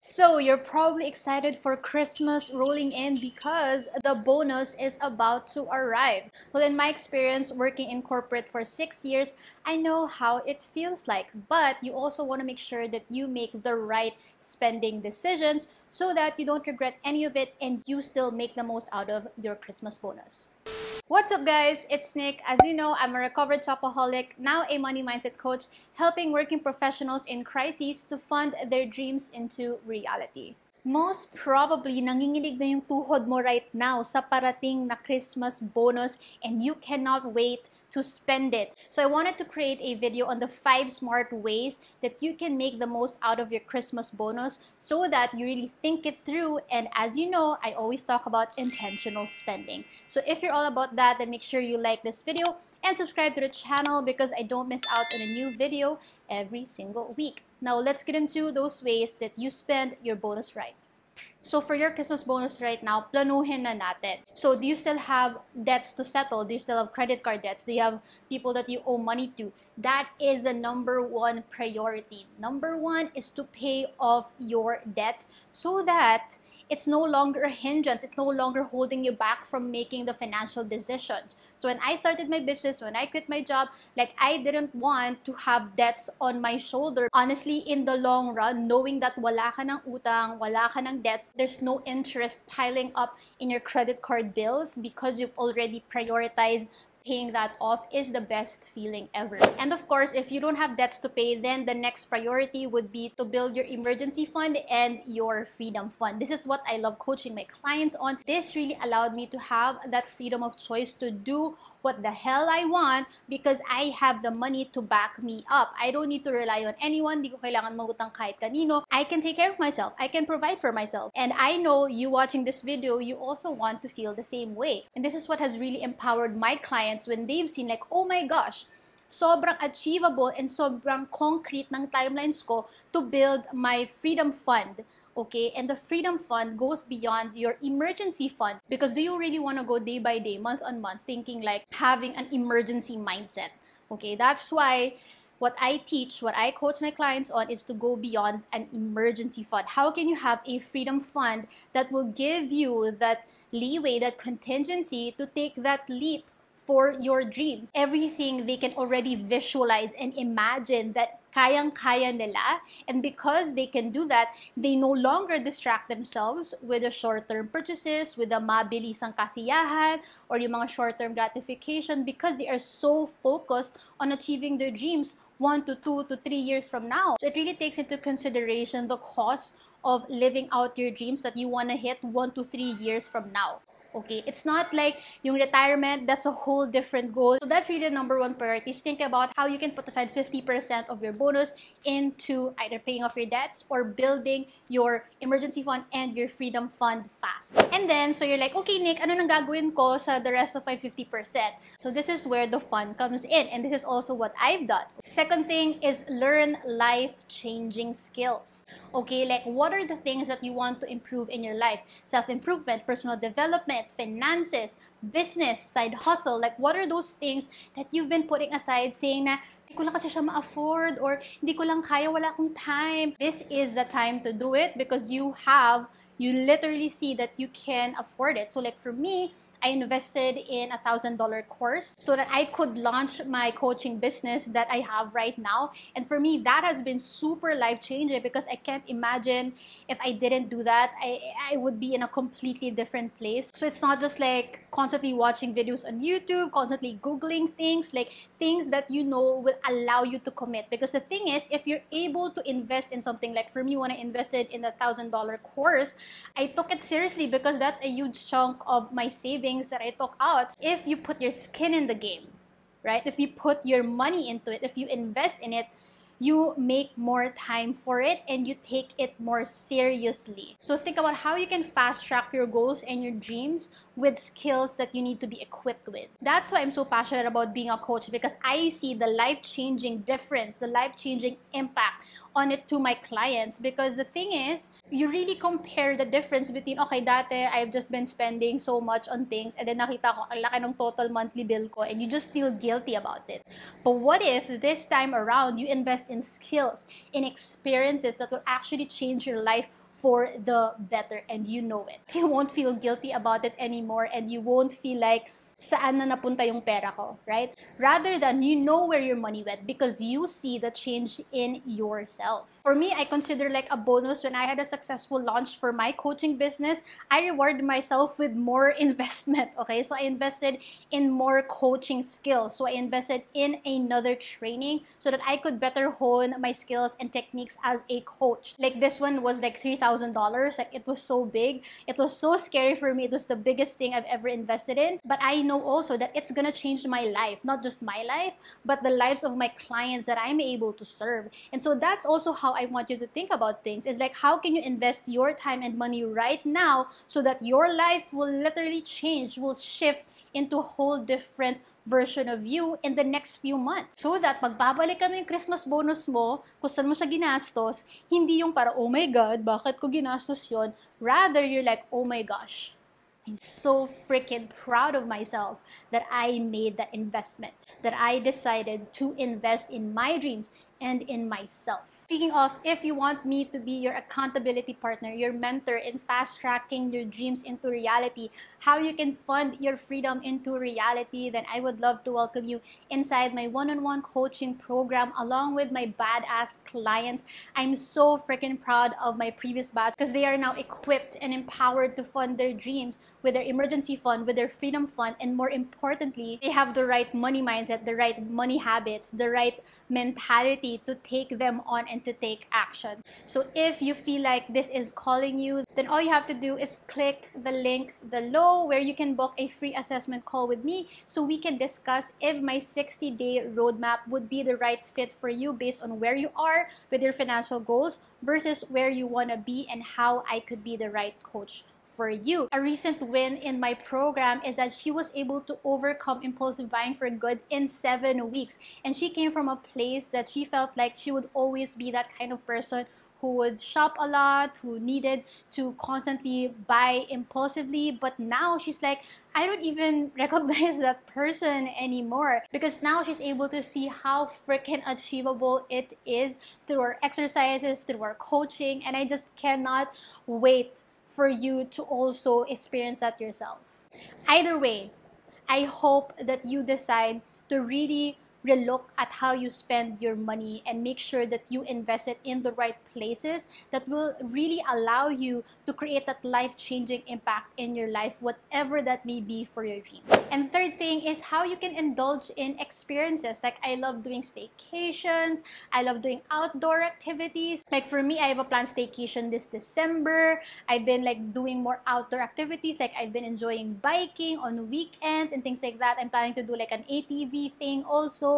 So you're probably excited for Christmas rolling in because the bonus is about to arrive. Well, in my experience working in corporate for 6 years, I know how it feels like. But you also want to make sure that you make the right spending decisions so that you don't regret any of it and you still make the most out of your Christmas bonus. What's up guys, it's Nick. As you know, I'm a recovered shopaholic, now a money mindset coach, helping working professionals in crises to fund their dreams into reality. Most probably, nanginginig na yung tuhod mo right now sa parating na Christmas bonus and you cannot wait to spend it. So I wanted to create a video on the 5 smart ways that you can make the most out of your Christmas bonus so that you really think it through. And as you know, I always talk about intentional spending. So if you're all about that, then make sure you like this video and subscribe to the channel because I don't miss out on a new video every single week. Now let's get into those ways that you spend your bonus right. So for your Christmas bonus right now, planuhin na natin. So do you still have debts to settle? Do you still have credit card debts? Do you have people that you owe money to? That is the #1 priority. #1 is to pay off your debts so that it's no longer a hindrance. It's no longer holding you back from making the financial decisions. So when I started my business, when I quit my job, like I didn't want to have debts on my shoulder. Honestly, in the long run, knowing that wala ka ng utang, wala ka ng debts, there's no interest piling up in your credit card bills because you've already prioritized paying that off is the best feeling ever. And of course, if you don't have debts to pay, then the next priority would be to build your emergency fund and your freedom fund. This is what I love coaching my clients on. This really allowed me to have that freedom of choice to do what the hell I want because I have the money to back me up. I don't need to rely on anyone. Di ko kailangan mangutang kahit kanino. I can take care of myself. I can provide for myself. And I know you watching this video, you also want to feel the same way. And this is what has really empowered my clients when they've seen like, oh my gosh, sobrang achievable and sobrang concrete ng timelines ko to build my freedom fund. Okay, and the freedom fund goes beyond your emergency fund because do you really want to go day by day, month on month, thinking like having an emergency mindset? Okay, that's why what I teach, what I coach my clients on is to go beyond an emergency fund. How can you have a freedom fund that will give you that leeway, that contingency to take that leap for your dreams? Everything they can already visualize and imagine that kayang-kaya nila, and because they can do that, they no longer distract themselves with the short-term purchases, with the mabilisang kasiyahan, or yung mga short-term gratification because they are so focused on achieving their dreams 1 to 2 to 3 years from now. So it really takes into consideration the cost of living out your dreams that you want to hit 1 to 3 years from now. Okay, it's not like yung retirement, that's a whole different goal. So that's really the #1 priority. Think about how you can put aside 50% of your bonus into either paying off your debts or building your emergency fund and your freedom fund fast. And then, so you're like, okay Nick, ano nang gagawin ko sa the rest of my 50%? So this is where the fun comes in, and this is also what I've done. Second thing is learn life-changing skills. Okay, like what are the things that you want to improve in your life? Self-improvement, personal development, finances, business, side hustle. Like what are those things that you've been putting aside saying na hindi ko lang kasi siya ma-afford or hindi ko lang kaya, wala akong time. This is the time to do it because you literally see that you can afford it. So like for me, I invested in a $1,000 course so that I could launch my coaching business that I have right now. And for me, that has been super life-changing because I can't imagine if I didn't do that, I would be in a completely different place. So it's not just like constantly watching videos on YouTube, constantly Googling things, like things that you know will allow you to commit. Because the thing is, if you're able to invest in something, like for me, when I invested in the $1,000 course, I took it seriously because that's a huge chunk of my savings that I took out. If you put your skin in the game, right? If you put your money into it, if you invest in it, you make more time for it and you take it more seriously. So think about how you can fast track your goals and your dreams with skills that you need to be equipped with. That's why I'm so passionate about being a coach, because I see the life-changing difference, the life-changing impact on it to my clients. Because the thing is, you really compare the difference between, okay, dati I've just been spending so much on things and then nakita ko ang laki ng total monthly bill ko and you just feel guilty about it. But what if this time around you invest in skills, in experiences that will actually change your life for the better, and you know it. You won't feel guilty about it anymore, and you won't feel like, saan na napunta yung pera ko, right? Rather than you know where your money went because you see the change in yourself. For me, I consider like a bonus when I had a successful launch for my coaching business. I rewarded myself with more investment, okay? So I invested in more coaching skills. So I invested in another training so that I could better hone my skills and techniques as a coach. Like this one was like $3,000. Like it was so big. It was so scary for me. It was the biggest thing I've ever invested in. But I know also that it's gonna change my life, not just my life, but the lives of my clients that I'm able to serve. And so that's also how I want you to think about things. Is like, how can you invest your time and money right now so that your life will literally change, will shift into a whole different version of you in the next few months. So that magbabalik ka ng Christmas bonus mo, kung saan mo siya ginastos, hindi yung para, oh my God, bakit ko ginastos yun? Rather, you're like, oh my gosh, I'm so freaking proud of myself that I made that investment, that I decided to invest in my dreams and in myself. Speaking of, if you want me to be your accountability partner, your mentor in fast-tracking your dreams into reality, how you can fund your freedom into reality, then I would love to welcome you inside my one-on-one coaching program along with my badass clients. I'm so freaking proud of my previous batch because they are now equipped and empowered to fund their dreams with their emergency fund, with their freedom fund, and more importantly, they have the right money mindset, the right money habits, the right mentality to take them on and to take action. So if you feel like this is calling you, then all you have to do is click the link below where you can book a free assessment call with me so we can discuss if my 60-day roadmap would be the right fit for you based on where you are with your financial goals versus where you want to be and how I could be the right coach for you. A recent win in my program is that she was able to overcome impulsive buying for good in 7 weeks. And she came from a place that she felt like she would always be that kind of person who would shop a lot, who needed to constantly buy impulsively. But now she's like, I don't even recognize that person anymore because now she's able to see how freaking achievable it is through our exercises, through our coaching. And I just cannot wait for you to also experience that yourself. Either way, I hope that you decide to really relook at how you spend your money and make sure that you invest it in the right places that will really allow you to create that life-changing impact in your life, whatever that may be for your dream. And third thing is how you can indulge in experiences. Like I love doing staycations, I love doing outdoor activities. Like for me, I have a planned staycation this December. I've been like doing more outdoor activities. Like I've been enjoying biking on weekends and things like that. I'm planning to do like an ATV thing also.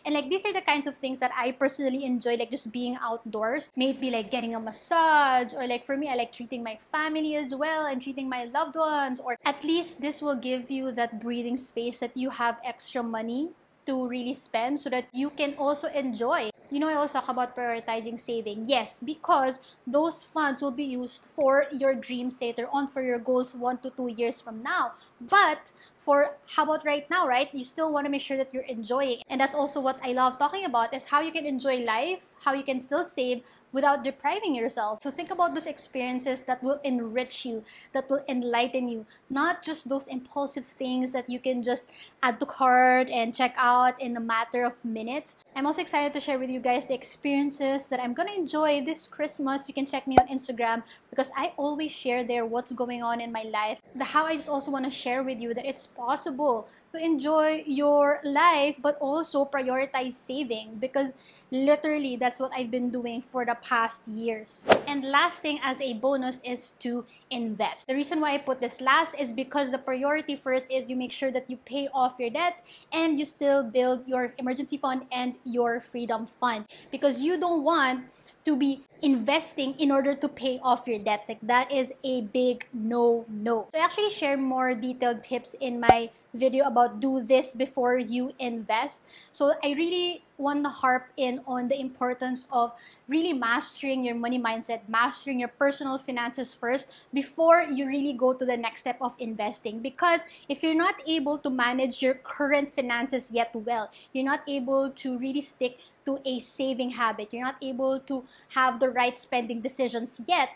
And like these are the kinds of things that I personally enjoy, like just being outdoors. Maybe like getting a massage, or like for me, I like treating my family as well and treating my loved ones, or at least this will give you that breathing space that you have extra money to really spend so that you can also enjoy. You know, I also talk about prioritizing saving. Yes, because those funds will be used for your dreams later on, for your goals 1 to 2 years from now. But for how about right now, right? You still want to make sure that you're enjoying. And that's also what I love talking about, is how you can enjoy life, how you can still save without depriving yourself. So think about those experiences that will enrich you, that will enlighten you, not just those impulsive things that you can just add to cart and check out in a matter of minutes. I'm also excited to share with you guys the experiences that I'm gonna enjoy this Christmas. You can check me on Instagram because I always share there what's going on in my life. How I just also want to share with you that it's possible to enjoy your life but also prioritize saving, because literally that's what I've been doing for the past years. And last thing as a bonus is to invest. The reason why I put this last is because the priority first is you make sure that you pay off your debts and you still build your emergency fund and your freedom fund, because you don't want to be investing in order to pay off your debts. Like that is a big no. So I actually share more detailed tips in my video about do this before you invest. So I really want to harp in on the importance of really mastering your money mindset, mastering your personal finances first before you really go to the next step of investing. Because if you're not able to manage your current finances yet well, you're not able to really stick to a saving habit, you're not able to have the right spending decisions yet,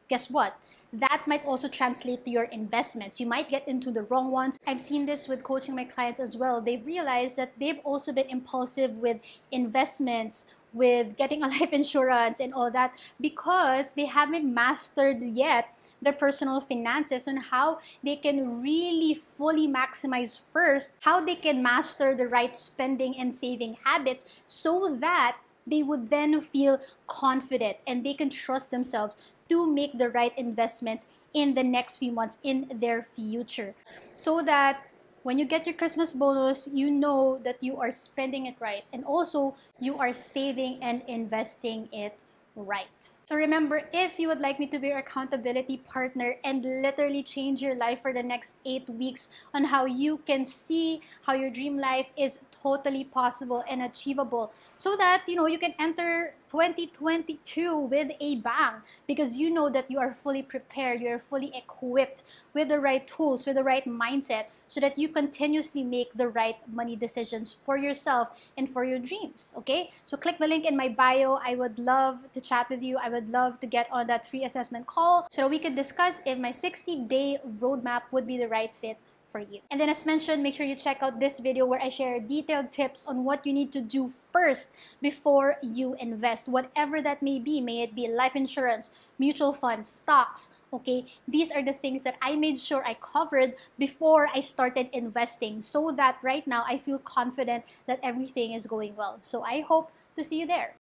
guess what? That might also translate to your investments. You might get into the wrong ones. I've seen this with coaching my clients as well. They've realized that they've also been impulsive with investments, with getting a life insurance and all that, because they haven't mastered yet their personal finances on how they can really fully maximize first, how they can master the right spending and saving habits so that they would then feel confident and they can trust themselves to make the right investments in the next few months in their future. So that when you get your Christmas bonus, you know that you are spending it right and also you are saving and investing it right. So remember, if you would like me to be your accountability partner and literally change your life for the next 8 weeks on how you can see how your dream life is totally possible and achievable, so that you can enter 2022 with a bang, because you know that you are fully prepared, you are fully equipped with the right tools, with the right mindset, so that you continuously make the right money decisions for yourself and for your dreams. Okay, so click the link in my bio. I would love to chat with you. I would love to get on that free assessment call so that we could discuss if my 60-day roadmap would be the right fit for you. And then, as mentioned, make sure you check out this video where I share detailed tips on what you need to do first before you invest, whatever that may be. May it be life insurance, mutual funds, stocks. Okay, these are the things that I made sure I covered before I started investing, so that right now I feel confident that everything is going well. So I hope to see you there.